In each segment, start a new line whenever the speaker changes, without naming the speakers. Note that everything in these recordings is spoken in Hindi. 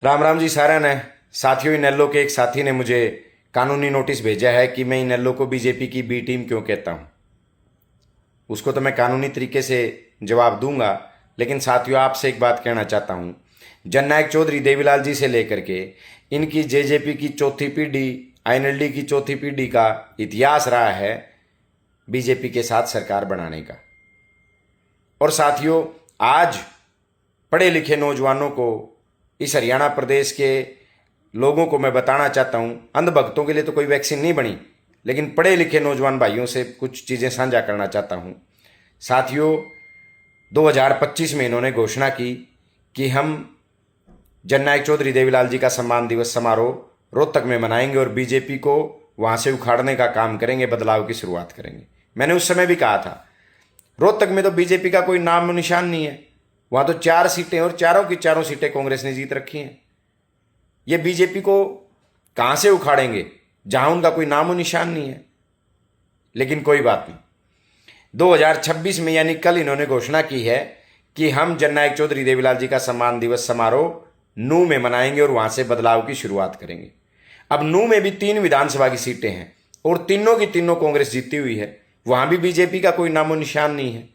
राम राम जी सारा ने साथियों। इनेलो के एक साथी ने मुझे कानूनी नोटिस भेजा है कि मैं इनेलो को बीजेपी की बी टीम क्यों कहता हूं। उसको तो मैं कानूनी तरीके से जवाब दूंगा, लेकिन साथियों आपसे एक बात कहना चाहता हूं। जननायक चौधरी देवीलाल जी से लेकर के इनकी जेजेपी की चौथी पीढ़ी, आईएनएलडी की चौथी पीढ़ी का इतिहास रहा है बीजेपी के साथ सरकार बनाने का। और साथियों आज पढ़े लिखे नौजवानों को, इस हरियाणा प्रदेश के लोगों को मैं बताना चाहता हूं, अंधभक्तों के लिए तो कोई वैक्सीन नहीं बनी, लेकिन पढ़े लिखे नौजवान भाइयों से कुछ चीज़ें साझा करना चाहता हूं। साथियों 2025 में इन्होंने घोषणा की कि हम जननायक चौधरी देवीलाल जी का सम्मान दिवस समारोह रोहतक में मनाएंगे और बीजेपी को वहां से उखाड़ने का काम करेंगे, बदलाव की शुरुआत करेंगे। मैंने उस समय भी कहा था रोहतक में तो बीजेपी का कोई नाम निशान नहीं है, वहां तो 4 सीटें और चारों की चारों सीटें कांग्रेस ने जीत रखी हैं। ये बीजेपी को कहां से उखाड़ेंगे जहां उनका कोई नामो निशान नहीं है। लेकिन कोई बात नहीं, 2026 में यानी कल इन्होंने घोषणा की है कि हम जननायक चौधरी देवीलाल जी का सम्मान दिवस समारोह नू में मनाएंगे और वहां से बदलाव की शुरुआत करेंगे। अब नू में भी 3 विधानसभा की सीटें हैं और तीनों की तीनों कांग्रेस जीती हुई है, वहां भी बीजेपी का कोई नामो निशान नहीं है।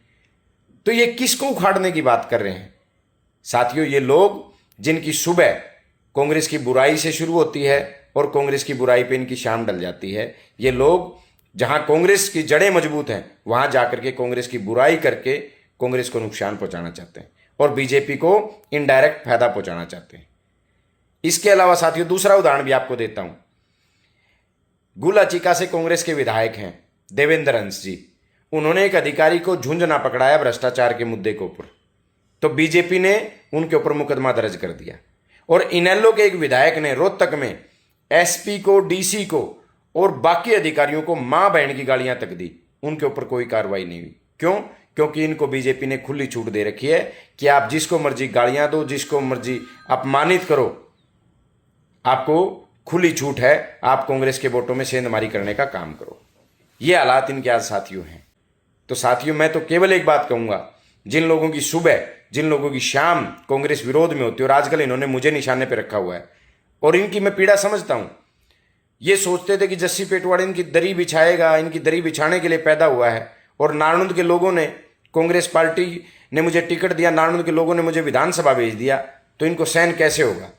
तो ये किसको उखाड़ने की बात कर रहे हैं साथियों? ये लोग जिनकी सुबह कांग्रेस की बुराई से शुरू होती है और कांग्रेस की बुराई पे इनकी शाम डल जाती है। ये लोग जहां कांग्रेस की जड़ें मजबूत हैं वहां जाकर के कांग्रेस की बुराई करके कांग्रेस को नुकसान पहुंचाना चाहते हैं और बीजेपी को इनडायरेक्ट फायदा पहुंचाना चाहते हैं। इसके अलावा साथियों दूसरा उदाहरण भी आपको देता हूं। गुलाचिका से कांग्रेस के विधायक हैं देवेंद्र हंस जी, उन्होंने एक अधिकारी को झुंझ ना पकड़ाया भ्रष्टाचार के मुद्दे के ऊपर, तो बीजेपी ने उनके ऊपर मुकदमा दर्ज कर दिया। और इनेलो के एक विधायक ने रोहतक में एसपी को, डीसी को और बाकी अधिकारियों को मां बहन की गालियां तक दी, उनके ऊपर कोई कार्रवाई नहीं हुई। क्यों? क्योंकि इनको बीजेपी ने खुली छूट दे रखी है कि आप जिसको मर्जी गालियां दो, जिसको मर्जी अपमानित करो, आपको खुली छूट है, आप कांग्रेस के वोटों में सेंधमारी करने का काम करो। ये हालात इनके आज साथियों हैं। तो साथियों मैं तो केवल एक बात कहूंगा, जिन लोगों की सुबह, जिन लोगों की शाम कांग्रेस विरोध में होती है और आजकल इन्होंने मुझे निशाने पे रखा हुआ है और इनकी मैं पीड़ा समझता हूं। ये सोचते थे कि जस्सी पेटवाड़ इनकी दरी बिछाएगा, इनकी दरी बिछाने के लिए पैदा हुआ है और नारनौंद के लोगों ने, कांग्रेस पार्टी ने मुझे टिकट दिया, नारनौंद के लोगों ने मुझे विधानसभा भेज दिया, तो इनको सहन कैसे होगा।